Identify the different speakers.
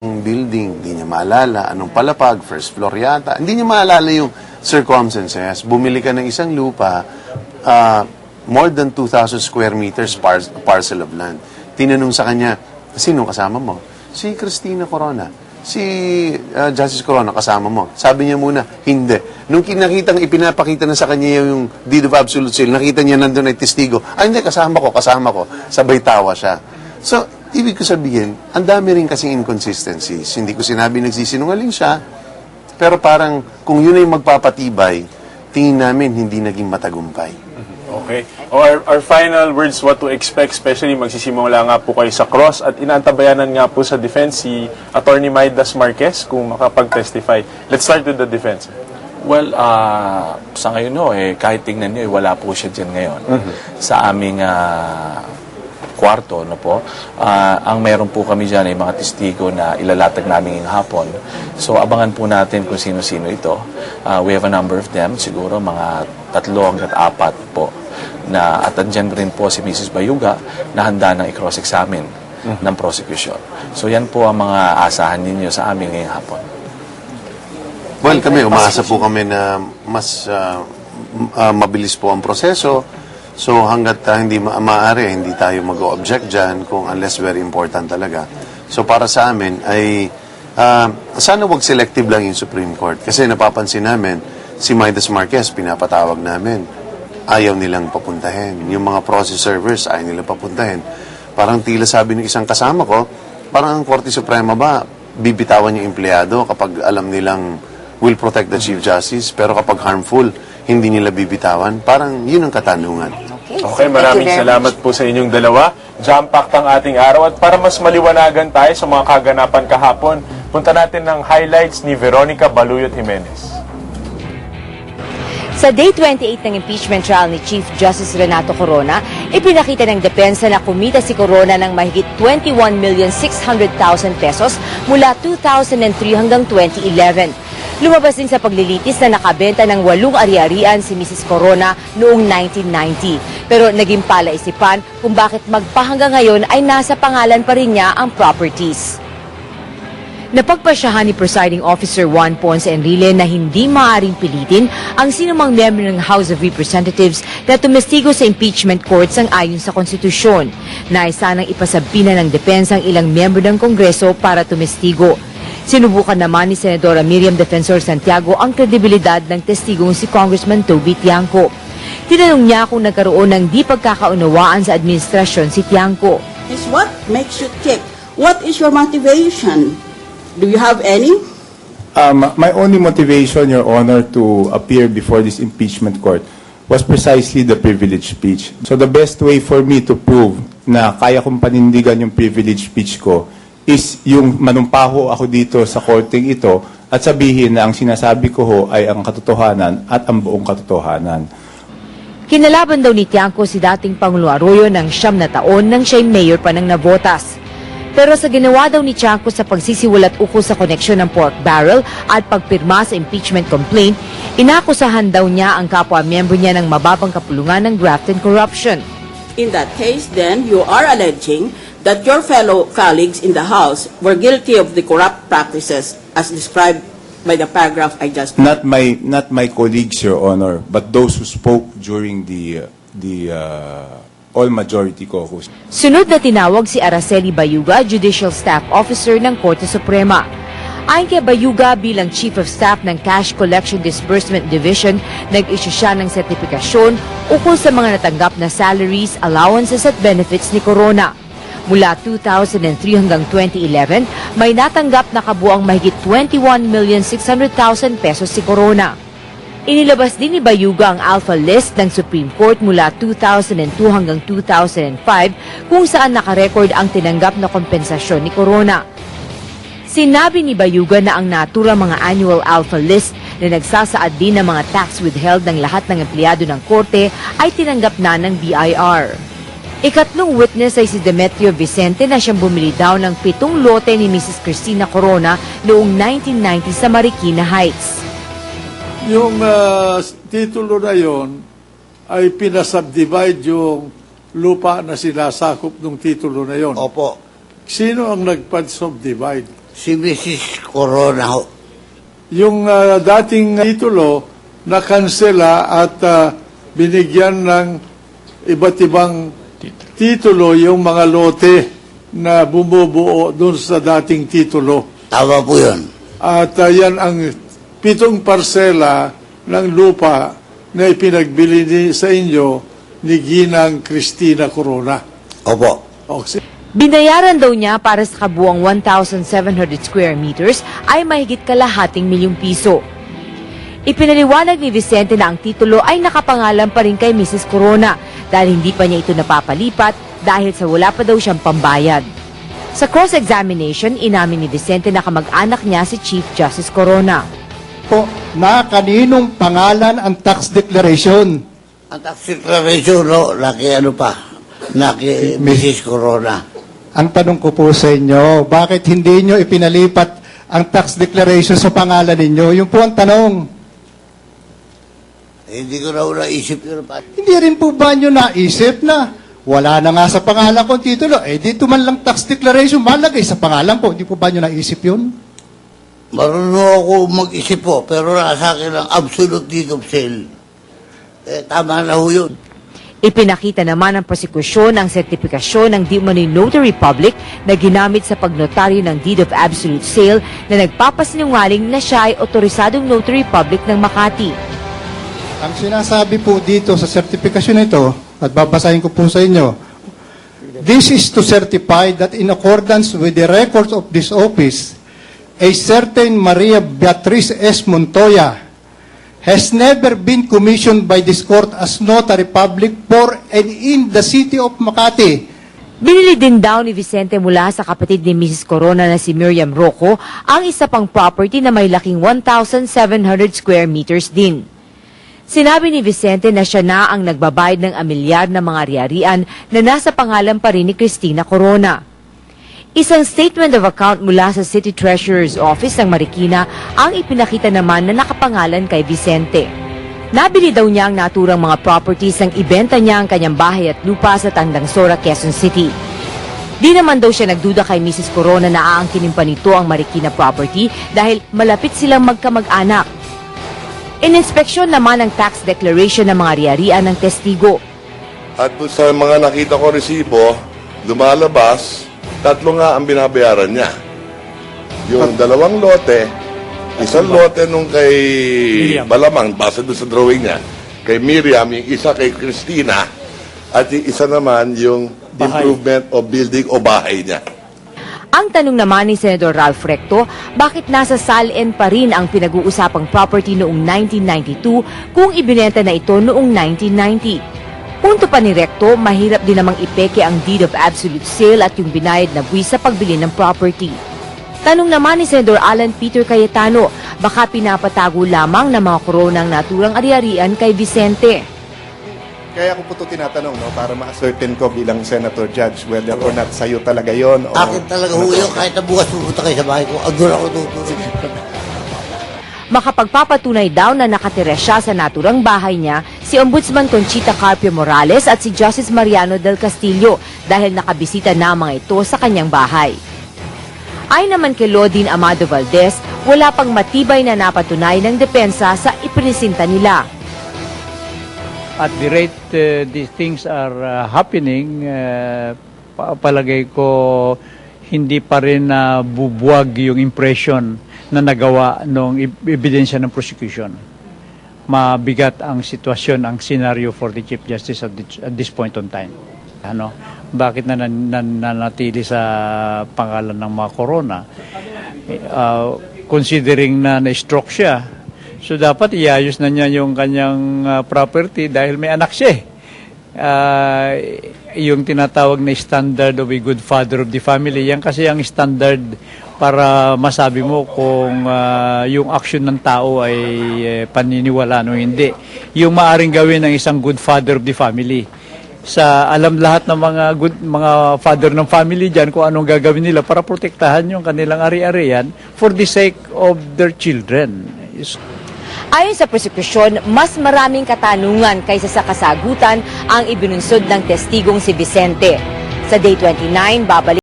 Speaker 1: building, hindi niya maalala anong palapag, first floor yata. Hindi niya maalala yung circumstances. Bumili ka ng isang lupa, more than 2,000 square meters parcel of land. Tinanong sa kanya, sino kasama mo? Si Cristina Corona. Si Justice Corona kasama mo. Sabi niya muna, hindi. Nung ipinapakita na sa kanya yung deed of absolute sale, nakita niya nandun ay testigo. Hindi, kasama ko. Sabay tawa siya. So, ibig ko sabihin, ang dami rin kasing inconsistencies. Hindi ko sinabi nagsisinungaling siya, pero parang kung yun ay magpapatibay, tingin namin hindi naging matagumpay.
Speaker 2: Okay. Our final words, what to expect, especially magsisimula nga po kayo sa cross at inaantabayanan nga po sa defense si Attorney Maidas Marquez kung makapag-testify. Let's start with the defense.
Speaker 3: Well, sa ngayon kahit tingnan nyo, wala po siya dyan ngayon. Sa aming kwarto, ang meron po kami dyan ay mga testigo na ilalatag namin ngayong hapon. So, abangan po natin kung sino-sino ito. We have a number of them, siguro mga 3 hanggang 4 po. At andyan rin po si Mrs. Bayuga na handa ng i-cross-examine ng prosecution. So, yan po ang mga asahan ninyo sa amin ngayong hapon.
Speaker 1: Well, umaasa po kami na mas mabilis po ang proseso. So hanggat hindi maaari, hindi tayo mag-o-object dyan unless very important talaga. So para sa amin ay sana wag selective lang yung Supreme Court. Kasi napapansin namin, si Maidas Marquez pinapatawag namin. Ayaw nilang papuntahin. Yung mga process servers ayaw nilang papuntahin. Parang tila sabi ng isang kasama ko, parang ang Korte Suprema ba, bibitawan yung empleyado kapag alam nilang will protect the Chief Justice, pero kapag harmful, hindi nila bibitawan. Parang yun ang katanungan.
Speaker 2: Okay, maraming salamat po sa inyong dalawa. Jam-packed ang ating araw. At para mas maliwanagan tayo sa mga kaganapan kahapon, punta natin ng highlights ni Veronica Baluyot Jimenez.
Speaker 4: Sa Day 28 ng impeachment trial ni Chief Justice Renato Corona, ipinakita ng depensa na kumita si Corona ng mahigit 21,600,000 pesos mula 2003 hanggang 2011. Lumabas din sa paglilitis na nakabenta ng 8 ari-arian si Mrs. Corona noong 1990. Pero naging palaisipan kung bakit magpahanggang ngayon ay nasa pangalan pa rin niya ang properties. Napagpasyahan ni Presiding Officer Juan Ponce Enrile na hindi maaaring pilitin ang sinumang miyembro ng House of Representatives na tumestigo sa impeachment courts ang ayon sa konstitusyon. Naisa nang ipasabina ng depensa ang ilang miyembro ng Kongreso para tumestigo. Sinubukan naman ni Senadora Miriam Defensor Santiago ang kredibilidad ng testigong si Congressman Toby Tiangco. Tinanong niya kung nagkaroon ng di pagkakaunawaan sa administrasyon si Tiangco.
Speaker 5: Is what makes you tick? What is your motivation? Do you have any?
Speaker 6: My only motivation, Your Honor, to appear before this impeachment court was precisely the privilege speech. So the best way for me to prove na kaya kong panindigan yung privilege speech ko is yung manumpaho ako dito sa korteng ito at sabihin na ang sinasabi ko ho ay ang katotohanan at ang buong katotohanan.
Speaker 4: Kinalaban daw ni Tiangco si dating Pangulo Arroyo ng 9 na taon nang siya'y mayor pa ng Navotas. Pero sa ginawa daw ni Tiangco sa pagsisiwalat ukol sa koneksyon ng pork barrel at pagpirma sa impeachment complaint, inakusahan daw niya ang kapwa-miyembro niya ng mababang kapulungan ng graft and corruption.
Speaker 5: In that case, then, you are alleging that your fellow colleagues in the House were guilty of the corrupt practices as described by the paragraph I just read.
Speaker 6: Not my colleagues, Your Honor, but those who spoke during the all-majority caucus.
Speaker 4: Sunod na tinawag si Araceli Bayuga, Judicial Staff Officer ng Korte Suprema. Ayon kay Bayuga bilang Chief of Staff ng Cash Collection Disbursement Division, nag-issue siya ng sertipikasyon ukol sa mga natanggap na salaries, allowances at benefits ni Corona. Mula 2003 hanggang 2011, may natanggap na kabuang mahigit 21,600,000 pesos si Corona. Inilabas din ni Bayuga ang alpha list ng Supreme Court mula 2002 hanggang 2005 kung saan nakarecord ang tinanggap na kompensasyon ni Corona. Sinabi ni Bayuga na ang naturang mga annual alpha list na nagsasaad din ng mga tax withheld ng lahat ng empleyado ng korte ay tinanggap na ng BIR. Ikatlong witness ay si Demetrio Vicente na siyang bumili daw ng 7 lote ni Mrs. Cristina Corona noong 1990 sa Marikina Heights.
Speaker 7: Yung titulo na yon ay pinasubdivide yung lupa na sinasakop ng titulo na yon.
Speaker 8: Opo.
Speaker 7: Sino ang nagpa-subdivide?
Speaker 8: Si Mrs. Corona ho.
Speaker 7: Yung dating titulo na kansela at binigyan ng iba't ibang titulo yung mga lote na bumubuo doon sa dating titulo.
Speaker 8: Tama po yun.
Speaker 7: At yan ang 7 parsela ng lupa na ipinagbili sa inyo ni Ginang Cristina Corona.
Speaker 8: Opo.
Speaker 7: Okay.
Speaker 4: Binayaran daw niya para sa kabuang 1,700 square meters ay mahigit kalahating milyong piso. Ipinaliwanag ni Vicente na ang titulo ay nakapangalan pa rin kay Mrs. Corona dahil hindi pa niya ito napapalipat dahil sa wala pa daw siyang pambayad. Sa cross-examination, inamin ni Vicente na kamag-anak niya si Chief Justice Corona.
Speaker 9: Po, na kaninong pangalan ang tax declaration?
Speaker 8: Ang tax declaration, no, ano pa, Mrs. Corona.
Speaker 9: Ang tanong ko po sa inyo, bakit hindi nyo ipinalipat ang tax declaration sa pangalan ninyo? Yung po ang tanong.
Speaker 8: Hindi ko na naisip yun.
Speaker 9: Hindi rin po ba nyo naisip na wala na nga sa pangalan ko ang titulo? Dito man lang tax declaration, malagay sa pangalan ko. Hindi po ba nyo naisip yun?
Speaker 8: Marunong ako mag-isip po, pero nasa akin ang absolute deed of sale. Tama na ho yun.
Speaker 4: Ipinakita naman ng prosekusyon ang sertipikasyon ng di umano'y notary public na ginamit sa pagnotaryo ng deed of absolute sale na nagpapasinungaling na siya ay otorisadong notary public ng Makati.
Speaker 9: Ang sinasabi po dito sa sertifikasyon ito, at babasahin ko po sa inyo, this is to certify that in accordance with the records of this office, a certain Maria Beatriz S. Montoya has never been commissioned by this court as notary public for and in the city of Makati.
Speaker 4: Binili din daw ni Vicente mula sa kapatid ni Mrs. Corona na si Miriam Rocco ang isa pang property na may laking 1,700 square meters din. Sinabi ni Vicente na siya na ang nagbabayad ng amilyar na mga ari-arian na nasa pangalan pa rin ni Cristina Corona. Isang statement of account mula sa City Treasurer's Office ng Marikina ang ipinakita naman na nakapangalan kay Vicente. Nabili daw niya ang naturang mga properties ang ibenta niya ang kanyang bahay at lupa sa Tandangsora, Quezon City. Di naman daw siya nagduda kay Mrs. Corona na aangkinin pa nito ang Marikina property dahil malapit silang magkamag-anak. Ininspeksyon naman ang tax declaration ng mga ari-arian ng testigo.
Speaker 10: At sa mga nakita ko resibo, lumalabas, 3 nga ang binabayaran niya. Yung 2 lote, isang lote nung kay Balamang, base doon sa drawing niya, kay Miriam, yung isa kay Cristina, at yung isa naman yung improvement o building o bahay niya.
Speaker 4: Ang tanong naman ni Senador Ralph Recto, bakit nasa SALN pa rin ang pinag-uusapang property noong 1992 kung ibinenta na ito noong 1990? Punto pa ni Recto, mahirap din namang ipeke ang deed of absolute sale at yung binayad na buwis sa pagbili ng property. Tanong naman ni Senador Alan Peter Cayetano, baka pinapatago lamang ng mga koronang naturang ari-arian kay Vicente.
Speaker 11: Kaya ako po ito tinatanong, no, para ma-ascertain ko bilang Senator Judge whether or not sa'yo talaga yon.
Speaker 8: Akin talaga ho yun, kahit na bukas pupunta kayo sa bahay ko, doon ako tutulog.
Speaker 4: Makapagpapatunay daw na nakatira siya sa naturang bahay niya si Ombudsman Conchita Carpio Morales at si Justice Mariano del Castillo dahil nakabisita na mga ito sa kanyang bahay. Ay naman kay Lodin Amado Valdez, wala pang matibay na napatunay ng depensa sa iprinisinta nila.
Speaker 12: At the rate these things are happening, palagay ko hindi pa rin bubuwag yung impression na nagawa ng ebidensya ng prosecution. Mabigat ang sitwasyon, ang scenario for the Chief Justice at this point on time. Bakit nanatili sa pangalan ng mga Corona? Considering na na-stroke siya, so dapat iayos na niya yung kanyang property dahil may anak siya. Yung tinatawag na standard of a good father of the family, yan kasi ang standard para masabi mo kung yung action ng tao ay paniniwalaan o hindi. Yung maaring gawin ng isang good father of the family. Sa alam lahat ng mga father ng family diyan kung anong gagawin nila para protektahan yung kanilang ari-arian for the sake of their children.
Speaker 4: Ayon sa prosekusyon, mas maraming katanungan kaysa sa kasagutan ang ibinunsod ng testigong si Vicente. Sa Day 29, babalik